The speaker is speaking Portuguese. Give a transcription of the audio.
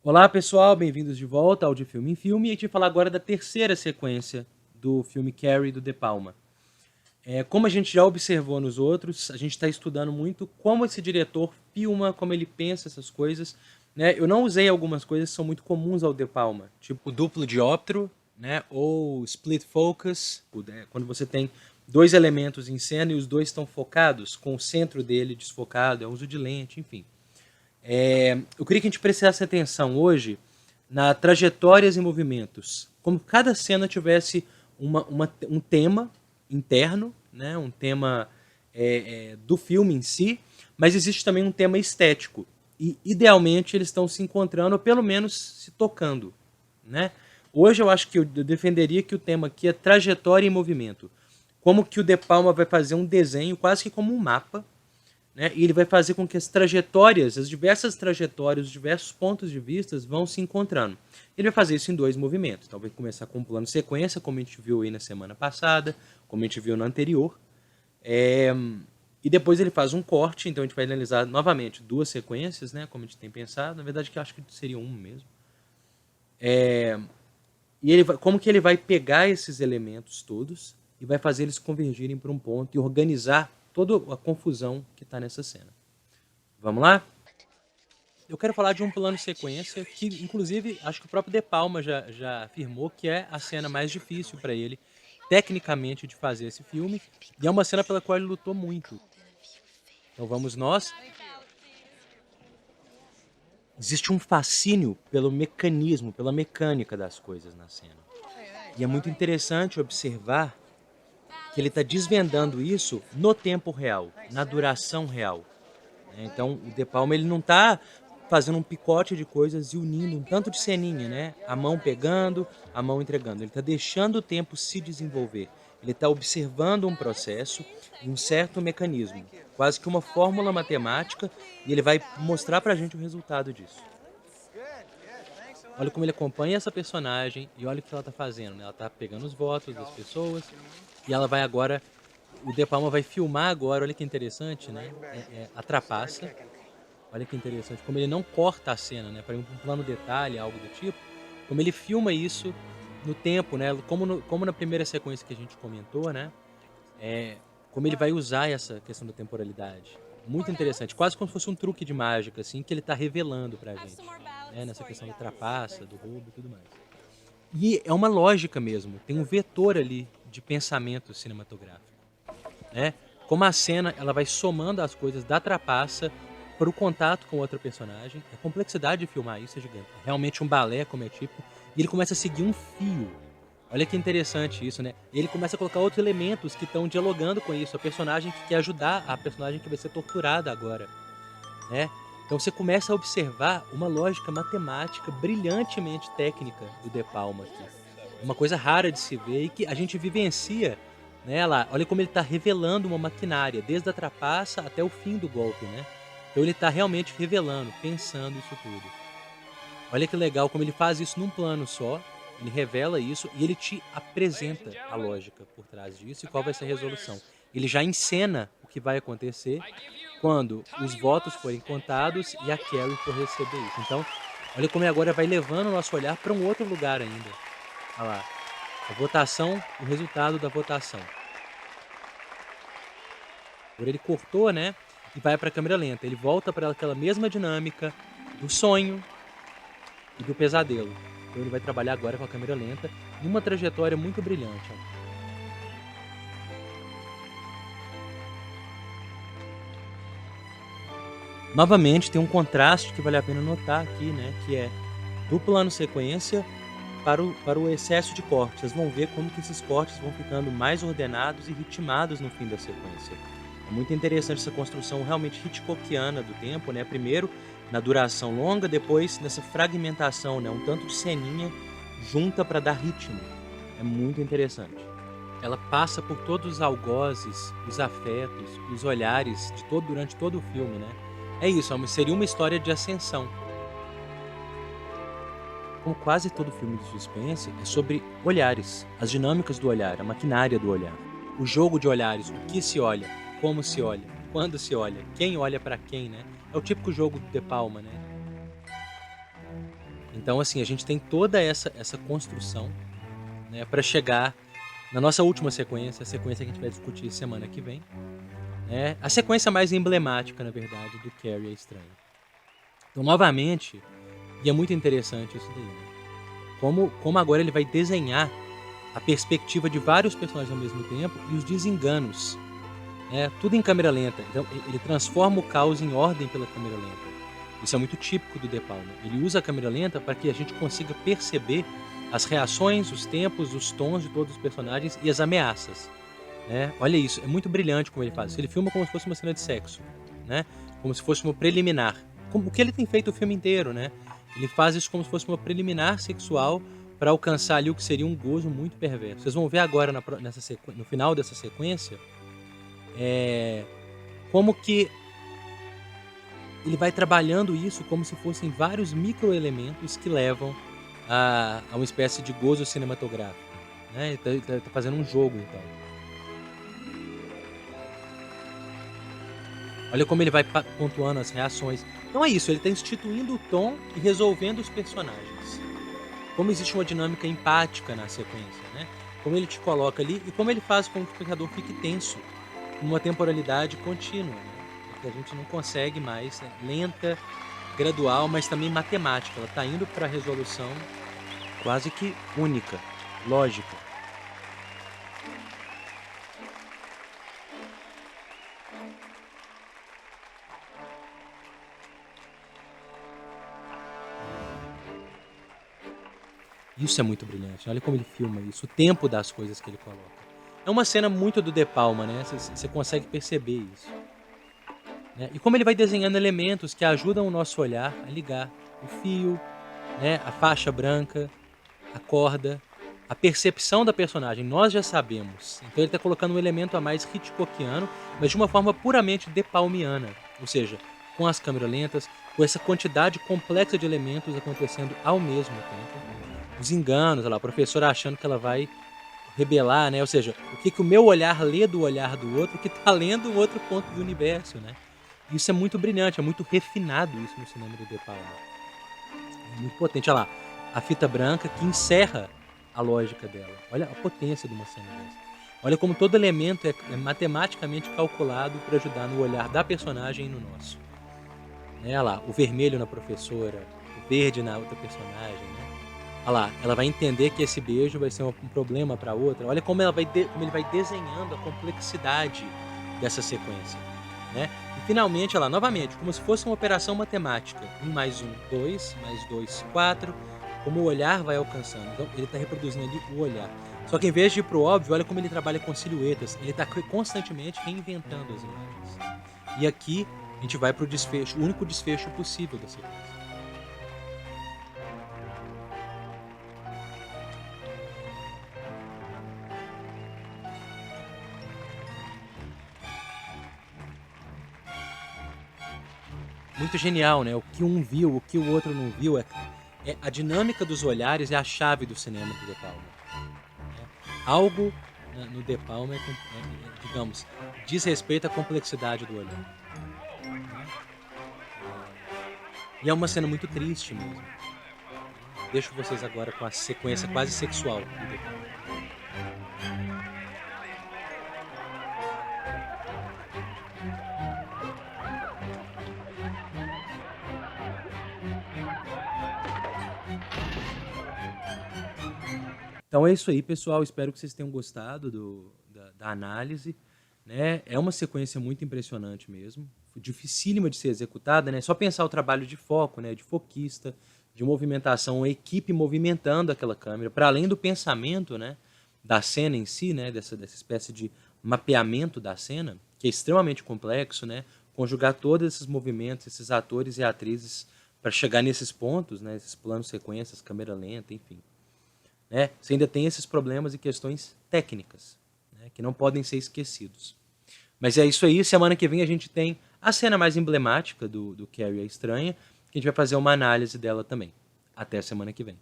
Olá pessoal, bem-vindos de volta ao De Filme em Filme, e a gente vai falar agora da terceira sequência do filme Carrie, do De Palma. Como a gente já observou nos outros, a gente está estudando muito como esse diretor filma, como ele pensa essas coisas, né? Eu não usei algumas coisas que são muito comuns ao De Palma, tipo duplo dióptro, né? Ou split focus, quando você tem dois elementos em cena e os dois estão focados, com o centro dele desfocado, é uso de lente, enfim. Eu queria que a gente prestasse atenção hoje na trajetórias e movimentos. Como cada cena tivesse um tema interno, né? Um tema do filme em si, mas existe também um tema estético. E, idealmente, eles estão se encontrando, ou pelo menos se tocando. Né? Hoje eu acho que eu defenderia que o tema aqui é trajetória e movimento. Como que o De Palma vai fazer um desenho quase que como um mapa, né? E ele vai fazer com que as trajetórias, as diversas trajetórias, os diversos pontos de vista vão se encontrando. Ele vai fazer isso em dois movimentos. Talvez começar com um plano sequência, como a gente viu aí na semana passada, como a gente viu na anterior. E depois ele faz um corte, então a gente vai analisar novamente duas sequências, né? Como a gente tem pensado. Na verdade, que eu acho que seria um mesmo. E como que ele vai pegar esses elementos todos e vai fazer eles convergirem para um ponto e organizar toda a confusão que está nessa cena. Vamos lá? Eu quero falar de um plano sequência que, inclusive, acho que o próprio De Palma já afirmou que é a cena mais difícil para ele, tecnicamente, de fazer esse filme. E é uma cena pela qual ele lutou muito. Então vamos nós. Existe um fascínio pelo mecanismo, pela mecânica das coisas na cena. E é muito interessante observar que ele está desvendando isso no tempo real, na duração real. Então, o De Palma ele não está fazendo um picote de coisas e unindo um tanto de ceninha, né? A mão pegando, a mão entregando. Ele está deixando o tempo se desenvolver. Ele está observando um processo e um certo mecanismo, quase que uma fórmula matemática, e ele vai mostrar para a gente o resultado disso. Olha como ele acompanha essa personagem e olha o que ela está fazendo, né? Ela está pegando os votos das pessoas e ela vai agora... O De Palma vai filmar agora, olha que interessante, né? A trapaça. Olha que interessante, como ele não corta a cena, né? Para um plano detalhe, algo do tipo. Como ele filma isso no tempo, né? Como na primeira sequência que a gente comentou, né? Como ele vai usar essa questão da temporalidade. Muito interessante, quase como se fosse um truque de mágica, assim, que ele está revelando pra gente. Né? Nessa questão da trapaça, do roubo e tudo mais. E é uma lógica mesmo, tem um vetor ali de pensamento cinematográfico. Né? Como a cena ela vai somando as coisas da trapaça para o contato com outra personagem. A complexidade de filmar isso é gigante. É realmente um balé, como é típico. E ele começa a seguir um fio. Olha que interessante isso, né? Ele começa a colocar outros elementos que estão dialogando com isso. A personagem que quer ajudar a personagem que vai ser torturada agora. Né? Então você começa a observar uma lógica matemática brilhantemente técnica do De Palma aqui. Uma coisa rara de se ver e que a gente vivencia, né? Lá, olha como ele está revelando uma maquinária, desde a trapaça até o fim do golpe, né? Então ele está realmente revelando, pensando isso tudo. Olha que legal como ele faz isso num plano só, ele revela isso e ele te apresenta a lógica por trás disso e qual vai ser a resolução. Ele já encena o que vai acontecer quando os votos forem contados e a Carrie for receber isso. Então, olha como ele agora vai levando o nosso olhar para um outro lugar ainda. Olha lá, a votação, o resultado da votação. Agora ele cortou, né? E vai para a câmera lenta. Ele volta para aquela mesma dinâmica do sonho e do pesadelo. Então ele vai trabalhar agora com a câmera lenta numa trajetória muito brilhante. Ó. Novamente tem um contraste que vale a pena notar aqui, né? Que é do plano sequência para o excesso de cortes. Vocês vão ver como que esses cortes vão ficando mais ordenados e ritmados no fim da sequência. É muito interessante essa construção realmente Hitchcockiana do tempo, né? Primeiro na duração longa, depois nessa fragmentação, né? Um tanto de ceninha junta para dar ritmo. É muito interessante. Ela passa por todos os algozes, os afetos, os olhares durante todo o filme, né? É isso, seria uma história de ascensão. Como quase todo filme de suspense, é sobre olhares, as dinâmicas do olhar, a maquinária do olhar. O jogo de olhares, o que se olha, como se olha, quando se olha, quem olha para quem, né? É o típico jogo do De Palma, né? Então, assim, a gente tem toda essa construção, né, para chegar na nossa última sequência, a sequência que a gente vai discutir semana que vem, né, a sequência mais emblemática, na verdade, do Carrie a Estranha. Então, novamente, e é muito interessante isso daí, né? Como agora ele vai desenhar a perspectiva de vários personagens ao mesmo tempo e os desenganos, né? Tudo em câmera lenta. Então, ele transforma o caos em ordem pela câmera lenta. Isso é muito típico do De Palma. Ele usa a câmera lenta para que a gente consiga perceber as reações, os tempos, os tons de todos os personagens e as ameaças, né? Olha isso, é muito brilhante como ele faz isso. Ele filma como se fosse uma cena de sexo, né? Como se fosse uma preliminar. Como o que ele tem feito o filme inteiro, né? Ele faz isso como se fosse uma preliminar sexual para alcançar ali o que seria um gozo muito perverso. Vocês vão ver agora no final dessa sequência como que ele vai trabalhando isso como se fossem vários microelementos que levam a uma espécie de gozo cinematográfico, né? Ele tá fazendo um jogo, então. Olha como ele vai pontuando as reações. Então é isso, ele está instituindo o tom e resolvendo os personagens. Como existe uma dinâmica empática na sequência, né? Como ele te coloca ali e como ele faz com que o espectador fique tenso numa temporalidade contínua, né? Que a gente não consegue mais, né? Lenta, gradual, mas também matemática. Ela está indo para a resolução quase que única, lógica. Isso é muito brilhante. Olha como ele filma isso, o tempo das coisas que ele coloca. É uma cena muito do De Palma, né? Você consegue perceber isso, né? E como ele vai desenhando elementos que ajudam o nosso olhar a ligar o fio, né? A faixa branca, a corda, a percepção da personagem. Nós já sabemos. Então ele está colocando um elemento a mais Hitchcockiano, mas de uma forma puramente de palmiana. Ou seja, com as câmeras lentas, com essa quantidade complexa de elementos acontecendo ao mesmo tempo. Os enganos, olha lá, a professora achando que ela vai rebelar, né? Ou seja, o que o meu olhar lê do olhar do outro que está lendo um outro ponto do universo, né? Isso é muito brilhante, é muito refinado isso no cinema do De Palma. É muito potente. Olha lá, a fita branca que encerra a lógica dela. Olha a potência de uma cena dessa. Olha como todo elemento é matematicamente calculado para ajudar no olhar da personagem e no nosso. Né? Olha lá, o vermelho na professora, o verde na outra personagem, né? Olha lá, ela vai entender que esse beijo vai ser um problema para outra. Olha como como ele vai desenhando a complexidade dessa sequência, né? E finalmente, olha lá, novamente, como se fosse uma operação matemática. 1 mais 1, 2, mais 2, 4. Como o olhar vai alcançando. Então, ele está reproduzindo ali o olhar. Só que em vez de ir pro óbvio, olha como ele trabalha com silhuetas. Ele está constantemente reinventando as imagens. E aqui a gente vai pro desfecho, o único desfecho possível da sequência. Muito genial, né? O que um viu, o que o outro não viu. A dinâmica dos olhares é a chave do cinema do De Palma. Né? Algo no De Palma digamos, diz respeito à complexidade do olhar. Né? E é uma cena muito triste mesmo. Deixo vocês agora com a sequência quase sexual do De Palma. Então é isso aí, pessoal. Espero que vocês tenham gostado da análise. Né? É uma sequência muito impressionante mesmo. Dificílima de ser executada. Né? Só pensar o trabalho de foco, né? De foquista, de movimentação, a equipe movimentando aquela câmera, para além do pensamento, né? Da cena em si, né? Dessa espécie de mapeamento da cena, que é extremamente complexo, né? Conjugar todos esses movimentos, esses atores e atrizes para chegar nesses pontos, né? Esses planos sequências, câmera lenta, enfim. Né? Você ainda tem esses problemas e questões técnicas, né? Que não podem ser esquecidos. Mas é isso aí, semana que vem a gente tem a cena mais emblemática do Carrie a Estranha, que a gente vai fazer uma análise dela também. Até a semana que vem.